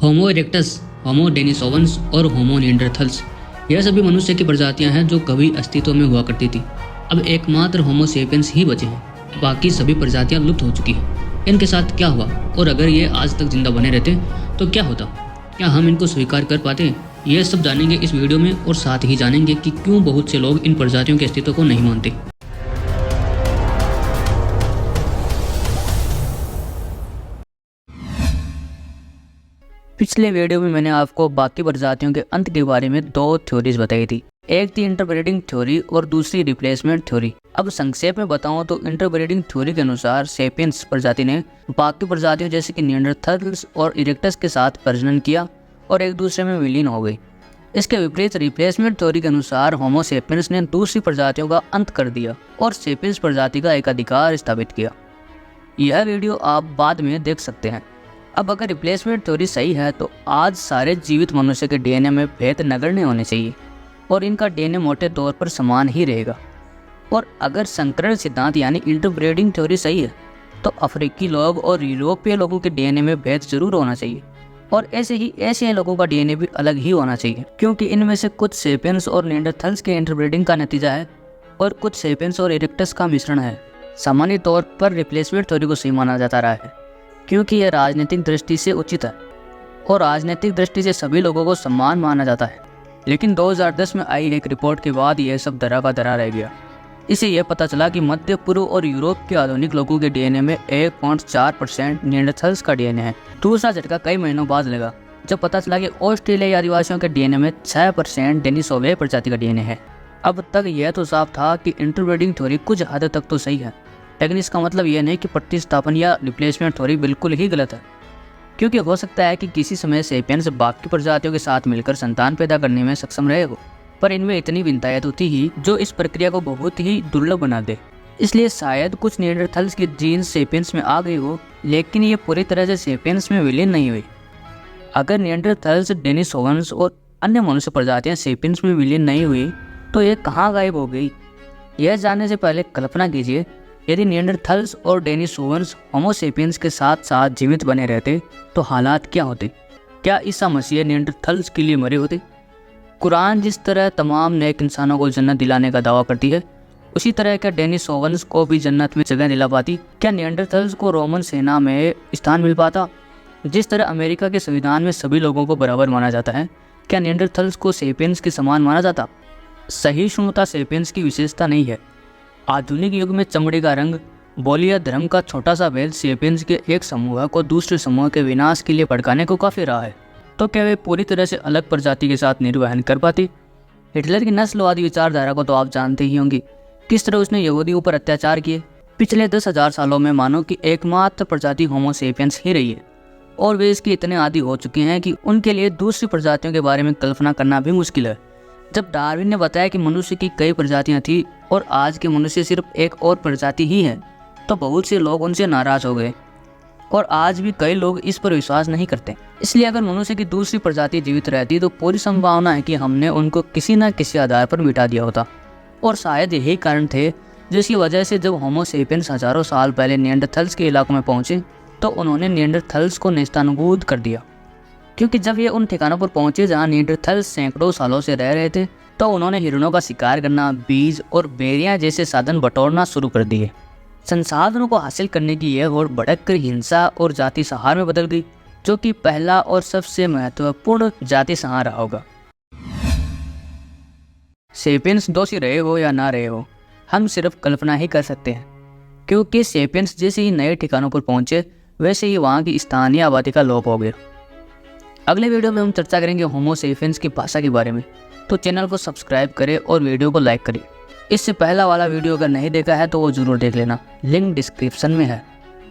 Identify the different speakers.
Speaker 1: होमो erectus, होमो Denisovans और होमो Neanderthals, यह सभी मनुष्य की प्रजातियां हैं जो कभी अस्तित्व में हुआ करती थी। अब एकमात्र होमो सेपियंस ही बचे हैं, बाकी सभी प्रजातियां लुप्त हो चुकी हैं। इनके साथ क्या हुआ और अगर ये आज तक जिंदा बने रहते तो क्या होता? क्या हम इनको स्वीकार कर पाते? ये सब जानेंगे इस वीडियो में और साथ ही जानेंगे कि क्यों बहुत से लोग इन प्रजातियों के अस्तित्व को नहीं मानते। पिछले वीडियो में मैंने आपको बाकी प्रजातियों के अंत के बारे में दो थ्योरीज बताई थी। एक थी इंटरब्रीडिंग थ्योरी और दूसरी रिप्लेसमेंट थ्योरी। अब संक्षेप में बताऊं तो इंटरब्रीडिंग थ्योरी के अनुसार सेपियंस प्रजाति ने बाकी प्रजातियों जैसे कि निएंडरथल्स और इरेक्टस के साथ प्रजनन किया और एक दूसरे में विलीन हो गई। इसके विपरीत रिप्लेसमेंट थ्योरी के अनुसार होमो सेपियंस ने दूसरी प्रजातियों का अंत कर दिया और सेपियंस प्रजाति का एकाधिकार स्थापित किया। यह वीडियो आप बाद में देख सकते हैं। अब अगर रिप्लेसमेंट थ्योरी सही है तो आज सारे जीवित मनुष्य के डीएनए में भेद नगण्य होने चाहिए और इनका डीएनए मोटे तौर पर समान ही रहेगा। और अगर संकरण सिद्धांत यानी इंटरब्रीडिंग थ्योरी सही है तो अफ्रीकी लोग और यूरोपीय लोगों के डीएनए में भेद जरूर होना चाहिए और ऐसे ही एशियाई लोगों का डीएनए भी अलग ही होना चाहिए, क्योंकि इनमें से कुछ सेपियंस और निएंडरथल्स के इंटरब्रीडिंग का नतीजा है और कुछ सेपियंस और इरेक्टस का मिश्रण है। सामान्य तौर पर रिप्लेसमेंट थ्योरी को सही माना जाता रहा है क्योंकि यह राजनीतिक दृष्टि से उचित है और राजनीतिक दृष्टि से सभी लोगों को समान माना जाता है। लेकिन 2010 में आई एक रिपोर्ट के बाद यह सब धरा का धरा रह गया। इससे यह पता चला कि मध्य पूर्व और यूरोप के आधुनिक लोगों के डीएनए में 1.4% निएंडरथल्स का डीएनए है। दूसरा झटका कई महीनों बाद लगा जब पता चला कि ऑस्ट्रेलियाई आदिवासियों के डीएनए में 6% डेनिसोवे प्रजाति का डीएनए है। अब तक यह तो साफ था कि इंटरब्रीडिंग थ्योरी कुछ हद तक तो सही है, लेकिन इसका मतलब यह नहीं कि प्रतिस्थापन या रिप्लेसमेंट थ्योरी बिल्कुल ही गलत है, क्योंकि हो सकता है कि किसी समय सेपियंस बाकी प्रजातियों के साथ मिलकर संतान पैदा करने में सक्षम रहे हो, पर इनमें इतनी भिन्नताएं तो थी ही जो इस प्रक्रिया को बहुत ही दुर्लभ बना दे। इसलिए शायद कुछ निएंडरथल्स की जीन्स सेपियंस में आ गई हो, लेकिन ये पूरी तरह से सेपियंस में विलीन नहीं हुई। अगर निएंडरथल्स, डेनिसोवन्स और अन्य मनुष्य प्रजातियां सेपियंस में विलीन नहीं हुई तो ये कहाँ गायब हो गई? यह जानने से पहले कल्पना कीजिए, यदि निएंडरथल्स और डेनिसोवन्स होमो सेपियंस के साथ साथ जीवित बने रहते तो हालात क्या होते? क्या ईसा मसीह निएंडरथल्स के लिए मरे होते? कुरान जिस तरह तमाम नेक इंसानों को जन्नत दिलाने का दावा करती है, उसी तरह क्या डेनिसोवन्स को भी जन्नत में जगह दिला पाती? क्या निएंडरथल्स को रोमन सेना में स्थान मिल पाता? जिस तरह अमेरिका के संविधान में सभी लोगों को बराबर माना जाता है, क्या निएंडरथल्स को सेपियंस के समान माना जाता? सहिष्णुता सेपियंस की विशेषता नहीं है। आधुनिक युग में चमड़ी का रंग, बोली या धर्म का छोटा सा भेद सेपियंस के एक समूह को दूसरे समूह के विनाश के लिए भड़काने को काफी रहा है। तो क्या वे पूरी तरह से अलग प्रजाति के साथ निर्वहन कर पाती? हिटलर की नस्लवादी विचारधारा को तो आप जानते ही होंगे, किस तरह उसने यहूदियों पर अत्याचार किए। पिछले 10,000 सालों में मानो कि एकमात्र प्रजाति होमो सेपियंस ही रही है और वे इसके इतने आदी हो चुके हैं कि उनके लिए दूसरी प्रजातियों के बारे में कल्पना करना भी मुश्किल है। जब डार्विन ने बताया कि मनुष्य की कई प्रजातियां थी और आज के मनुष्य सिर्फ एक और प्रजाति ही है, तो बहुत से लोग उनसे नाराज हो गए और आज भी कई लोग इस पर विश्वास नहीं करते। इसलिए अगर मनुष्य की दूसरी प्रजाति जीवित रहती तो पूरी संभावना है कि हमने उनको किसी न किसी आधार पर मिटा दिया होता। और शायद यही कारण थे जिसकी वजह से जब होमो सेपियंस हजारों साल पहले निएंडरथल्स के इलाकों में पहुंचे तो उन्होंने निएंडरथल्स को नेस्तनाबूद कर दिया, क्योंकि जब ये उन ठिकानों पर पहुंचे जहां निएंडरथल्स सैकड़ों सालों से रह रहे थे तो उन्होंने हिरणों का शिकार करना, बीज और बेरियां जैसे साधन बटोरना शुरू कर दिए। संसाधनों को हासिल करने की यह होड़ भड़ककर हिंसा और जाति संहार में बदल गई, जो कि पहला और सबसे महत्वपूर्ण जाति संहार रहा होगा। सेपियंस दोषी रहे हो या ना रहे हो, हम सिर्फ कल्पना ही कर सकते हैं, क्योंकि सेपियंस जैसे ही नए ठिकानों पर पहुंचे वैसे ही वहाँ की स्थानीय आबादी का लोप हो गया। अगले वीडियो में हम चर्चा करेंगे होमो सेपियंस की भाषा के बारे में, तो चैनल को सब्सक्राइब करें और वीडियो को लाइक करें। इससे पहला वाला वीडियो अगर नहीं देखा है तो वो जरूर देख लेना, लिंक डिस्क्रिप्शन में है।